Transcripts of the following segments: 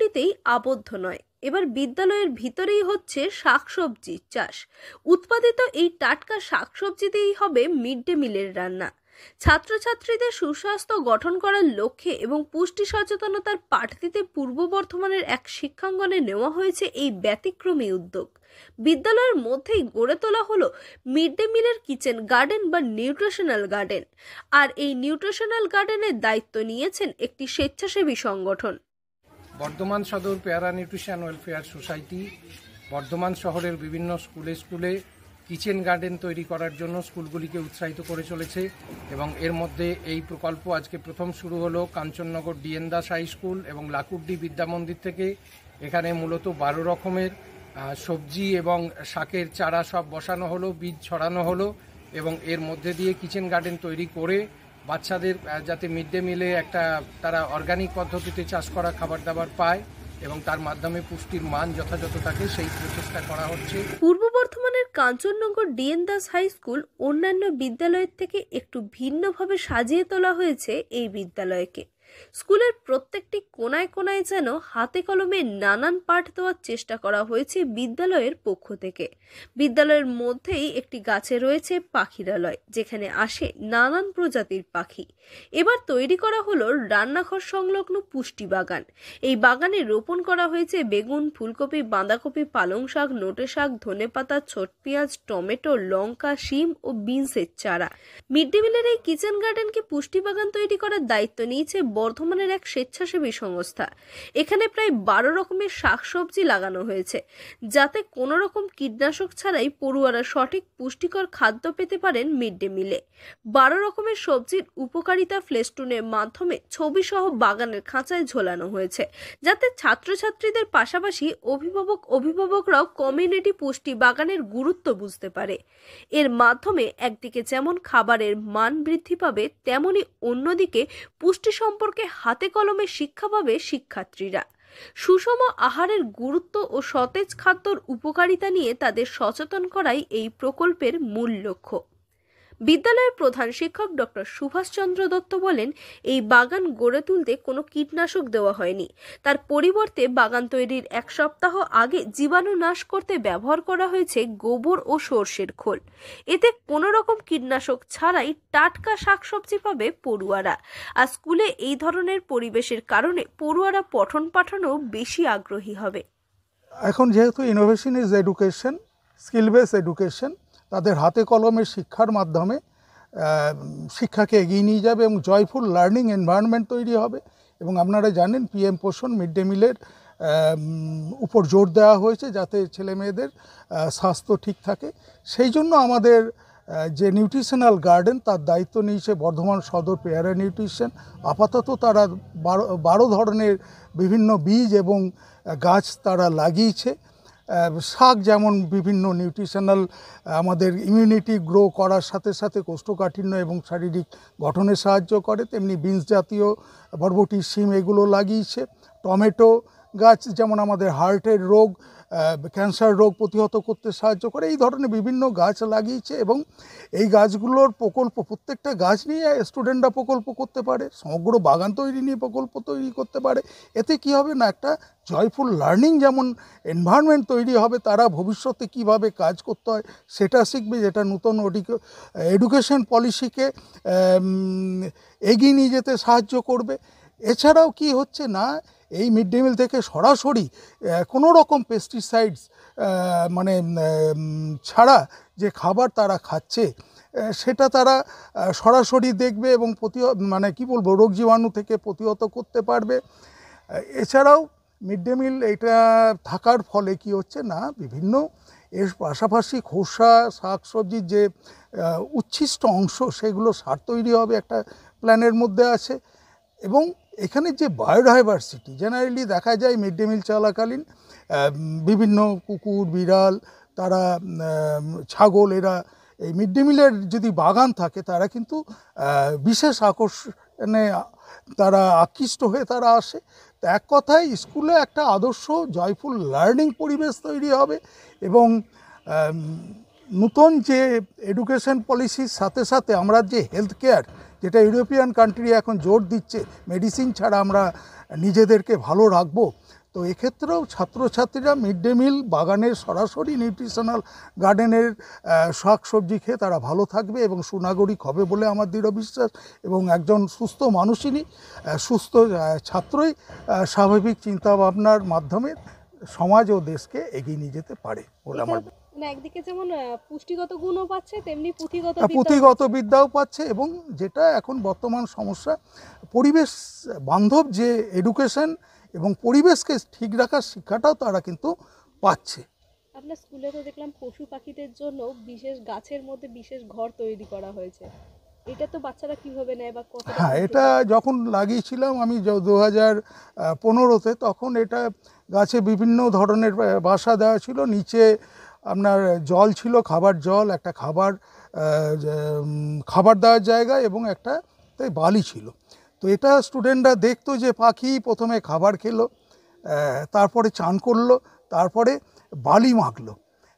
গণ্ডিতেই আবদ্ধ নয়, এবার বিদ্যালয়ের ভিতরেই হচ্ছে শাকসবজি চাষ। উৎপাদিত এই টাটকা শাকসবজি দিয়েই হবে মিড ডে মিলের রান্না। ছাত্রছাত্রীদের সুস্বাস্থ্য গঠন করার লক্ষ্যে এবং পুষ্টি সচেতনতার পাঠ দিতে পূর্ব বর্ধমানের এক শিক্ষাঙ্গনে নেওয়া হয়েছে এই ব্যতিক্রমী উদ্যোগ। বিদ্যালয়ের মধ্যেই গড়ে তোলা হলো মিড ডে মিলের কিচেন গার্ডেন বা নিউট্রিশনাল গার্ডেন। আর এই নিউট্রিশনাল গার্ডেনের দায়িত্ব নিয়েছেন একটি স্বেচ্ছাসেবী সংগঠন। বর্ধমান সদর পেয়ারা নিউট্রিশন ওয়েলফেয়ার সোসাইটি বর্ধমান শহরের বিভিন্ন স্কুলে কিচেন গার্ডেন তৈরি করার জন্য স্কুলগুলিকে উৎসাহিত করে চলেছে এবং এর মধ্যে এই প্রকল্প আজকে প্রথম শুরু হলো Kanchannagar DN Das high school এবং লাকুড্ডি বিদ্যা মন্দির থেকে। এখানে মূলত 12 রকমের সবজি এবং শাকের চারা সব বসানো হলো, বীজ ছড়ানো হলো এবং এর মধ্যে দিয়ে কিচেন গার্ডেন তৈরি করে বাচ্চাদের যাতে মিড ডে মিলে একটা তারা অর্গানিক পদ্ধতিতে চাষ করা খাবার দাবার পায় এবং তার মাধ্যমে পুষ্টির মান যথাযথ থাকে সেই প্রচেষ্টা করা হচ্ছে। পূর্ব বর্ধমানের Kanchannagar DN Das high school অন্যান্য বিদ্যালয়ের থেকে একটু ভিন্নভাবে সাজিয়ে তোলা হয়েছে এই বিদ্যালয়কে। স্কুলের প্রত্যেকটি কোনায় কোনায় যেন হাতে কলমে নানান পাঠ দেওয়ার চেষ্টা করা হয়েছে বিদ্যালয়ের পক্ষ থেকে। বিদ্যালয়ের মধ্যেই একটি গাছে রয়েছে পাখিরালয়, যেখানে আসে নানান প্রজাতির পাখি। এবার তৈরি করা হলো রান্নাঘর সংলগ্ন পুষ্টি বাগান। এই বাগানে রোপণ করা হয়েছে বেগুন, ফুলকপি, বাঁধাকপি, পালং শাক, নোটে শাক, ধনেপাতা, ছোট পেঁয়াজ, টমেটো, লঙ্কা, শিম ও বিনসের চারা। মিড ডে মিলের এই কিচেন গার্ডেনকে পুষ্টি বাগান তৈরি করার দায়িত্ব নিয়েছে বর্ধমানের এক স্বেচ্ছাসেবী সংস্থা। এখানে প্রায় 12 রকমের শাকসবজি লাগানো হয়েছে, যাতে কোনো রকম কীটনাশক ছাড়াই পড়ুয়ারা সঠিক পুষ্টিকর খাদ্য পেতে পারেন মিড ডে মিলে। 12 রকমের সবজির উপকারিতা ফ্লেস্টুনের মাধ্যমে ছবি সহ বাগানের খাঁচায় ঝোলানো হয়েছে, যাতে ছাত্রছাত্রীদের পাশাপাশি অভিভাবকরাও কমিউনিটি পুষ্টি বাগানের গুরুত্ব বুঝতে পারে। এর মাধ্যমে একদিকে যেমন খাবারের মান বৃদ্ধি পাবে, তেমনি অন্যদিকে পুষ্টি সম্পর্কে হাতে কলমে শিক্ষা পাবে শিক্ষার্থীরা। সুষম আহারের গুরুত্ব ও সতেজ খাদ্যর উপকারিতা নিয়ে তাদের সচেতন করাই এই প্রকল্পের মূল লক্ষ্য। বিদ্যালয়ের প্রধান শিক্ষক ডক্টর সুভাষচন্দ্র দত্ত বলেন, এই বাগান গড়ে তুলতে কোনো কীটনাশক দেওয়া হয়নি। তার পরিবর্তে বাগান তৈরির 1 সপ্তাহ আগে জীবাণু নাশ করতে ব্যবহার করা হয়েছে গোবর ও সর্ষের খোল। এতে কোনো রকম কীটনাশক ছাড়াই টাটকা শাকসবজি পাবে পড়ুয়ারা। আর স্কুলে এই ধরনের পরিবেশের কারণে পড়ুয়ারা পঠন পাঠনেও বেশি আগ্রহী হবে। এখন যেহেতু innovation is education, skill base education, তাদের হাতে কলমের শিক্ষার মাধ্যমে শিক্ষাকে এগিয়ে নিয়ে যাবে এবং জয়ফুল লার্নিং এনভায়রনমেন্ট তৈরি হবে। এবং আপনারা জানেন পিএম পোষণ মিড ডে মিলের উপর জোর দেওয়া হয়েছে যাতে ছেলে মেয়েদের স্বাস্থ্য ঠিক থাকে। সেই জন্য আমাদের যে নিউট্রিশনাল গার্ডেন তার দায়িত্ব নিয়েছে বর্ধমান সদর পেয়ারা নিউট্রিশন। আপাতত তারা 12 ধরনের বিভিন্ন বীজ এবং গাছ তারা লাগিয়েছে। শাক যেমন বিভিন্ন নিউট্রিশনাল আমাদের ইমিউনিটি গ্রো করার সাথে সাথে কোষ্ঠকাঠিন্য এবং শারীরিক গঠনে সাহায্য করে, তেমনি বিনস জাতীয় বরবটি, শিম এগুলো লাগিয়েছে। টমেটো গাছ যেমন আমাদের হার্টের রোগ, ক্যান্সার রোগ প্রতিহত করতে সাহায্য করে, এই ধরনের বিভিন্ন গাছ লাগিয়েছে। এবং এই গাছগুলোর প্রকল্প, প্রত্যেকটা গাছ নিয়ে স্টুডেন্টরা প্রকল্প করতে পারে, সমগ্র বাগান তৈরি নিয়ে প্রকল্প তৈরি করতে পারে। এতে কি হবে না, একটা জয়ফুল লার্নিং যেমন এনভায়রনমেন্ট তৈরি হবে, তারা ভবিষ্যতে কিভাবে কাজ করতে হয় সেটা শিখবে, যেটা নূতন এডুকেশন পলিসিকে এগিয়ে নিয়ে যেতে সাহায্য করবে। এছাড়াও কি হচ্ছে না, এই মিড ডে মিল থেকে সরাসরি কোনো রকম পেস্টিসাইডস মানে ছাড়া যে খাবার তারা খাচ্ছে সেটা তারা সরাসরি দেখবে এবং রোগ জীবাণু থেকে প্রতিহত করতে পারবে। এছাড়াও মিড ডে মিল এটা থাকার ফলে কি হচ্ছে না, বিভিন্ন এর পাশাপাশি খোসা শাকসবজির যে উচ্ছিষ্ট অংশ সেগুলো সার তৈরি হবে একটা প্ল্যানের মধ্যে আছে। এবং এখানে যে বায়োডাইভার্সিটি জেনারেলি দেখা যায় মিড ডে মিল চলাকালীন বিভিন্ন কুকুর, বিড়াল, তারা ছাগল, এরা এই মিড ডে মিলের যদি বাগান থাকে তারা কিন্তু বিশেষ আকর্ষণে তারা আকৃষ্ট হয়ে তারা আসে। তো এক কথায় স্কুলে একটা আদর্শ জয়ফুল লার্নিং পরিবেশ তৈরি হবে এবং নতুন যে এডুকেশন পলিসির সাথে সাথে আমরা যে হেলথ কেয়ার, যেটা ইউরোপিয়ান কান্ট্রি এখন জোর দিচ্ছে, মেডিসিন ছাড়া আমরা নিজেদেরকে ভালো রাখবো, তো এক্ষেত্রেও ছাত্রছাত্রীরা মিড ডে মিল বাগানের সরাসরি নিউট্রিশনাল গার্ডেনের শাকসবজি খেয়ে তারা ভালো থাকবে এবং সুনাগরিক হবে বলে আমার দৃঢ় বিশ্বাস। এবং একজন সুস্থ মানুষই সুস্থ ছাত্রই স্বাভাবিক চিন্তাভাবনার মাধ্যমে সমাজ ও দেশকে এগিয়ে নিয়ে যেতে পারে বলে আমার মানে একদিকে যেমন পুষ্টিগত গুণও পাচ্ছে, তেমনি পুঁথিগত বিদ্যাও পাচ্ছে। এবং যেটা এখন বর্তমান সমস্যা, পরিবেশ বান্ধব যে এডুকেশন এবং পরিবেশকে ঠিক রাখার শিক্ষাটাও তারা কিন্তু পাচ্ছে। আপনার স্কুলে তো দেখলাম পশু পাখিদের জন্য বিশেষ গাছের মধ্যে বিশেষ ঘর তৈরি করা হয়েছে, এটা তো বাচ্চারা কিভাবে নেয় বা কতটা? হ্যাঁ, এটা যখন লাগিয়েছিলাম আমি 2015-তে, তখন এটা গাছে বিভিন্ন ধরনের বাসা দেওয়া ছিল। নিচে আপনার জল ছিল, খাবার জল, একটা খাবার দেওয়ার জায়গা এবং একটা বালি ছিল। তো এটা স্টুডেন্টরা দেখতো যে পাখি প্রথমে খাবার খেলো, তারপরে চান করলো, তারপরে বালি মাখলো।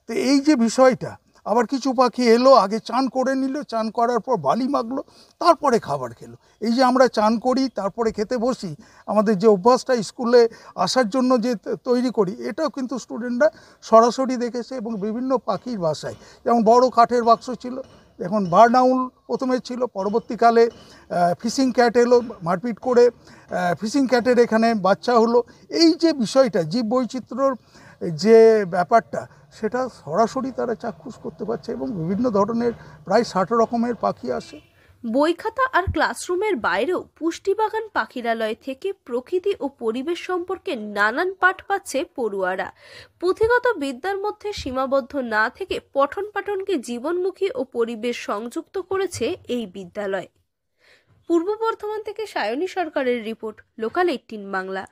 তো এই যে বিষয়টা, আবার কিছু পাখি এলো আগে চান করে নিল, চান করার পর বালি মাখলো, তারপরে খাবার খেলো। এই যে আমরা চান করি তারপরে খেতে বসি, আমাদের যে অভ্যাসটা স্কুলে আসার জন্য যে তৈরি করি, এটাও কিন্তু স্টুডেন্টরা সরাসরি দেখেছে। এবং বিভিন্ন পাখির বাসায়, যেমন বড় কাঠের বাক্স ছিল, এখন বার্ড আউল প্রথমে ছিল, পরবর্তীকালে ফিশিং ক্যাট এলো, মারপিট করে ফিশিং ক্যাটের এখানে বাচ্চা হলো। এই যে বিষয়টা, জীববৈচিত্র্যর যে ব্যাপারটা, সেটা সরাসরি তারা চাক্ষুষ করতে পারছে। এবং বিভিন্ন ধরনের প্রায় 60 রকমের পাখি আসে। বই খাতা আর ক্লাসরুমের বাইরেও পুষ্টিবাগান পাখিরালয় থেকে প্রকৃতি ও পরিবেশ সম্পর্কে নানান পাঠ পাচ্ছে পড়ুয়ারা। পুঁথিগত বিদ্যার মধ্যে সীমাবদ্ধ না থেকে পঠন পাঠনকে জীবনমুখী ও পরিবেশ সংযুক্ত করেছে এই বিদ্যালয়। পূর্ব বর্ধমান থেকে সায়নী সরকারের রিপোর্ট, লোকাল 18 বাংলা।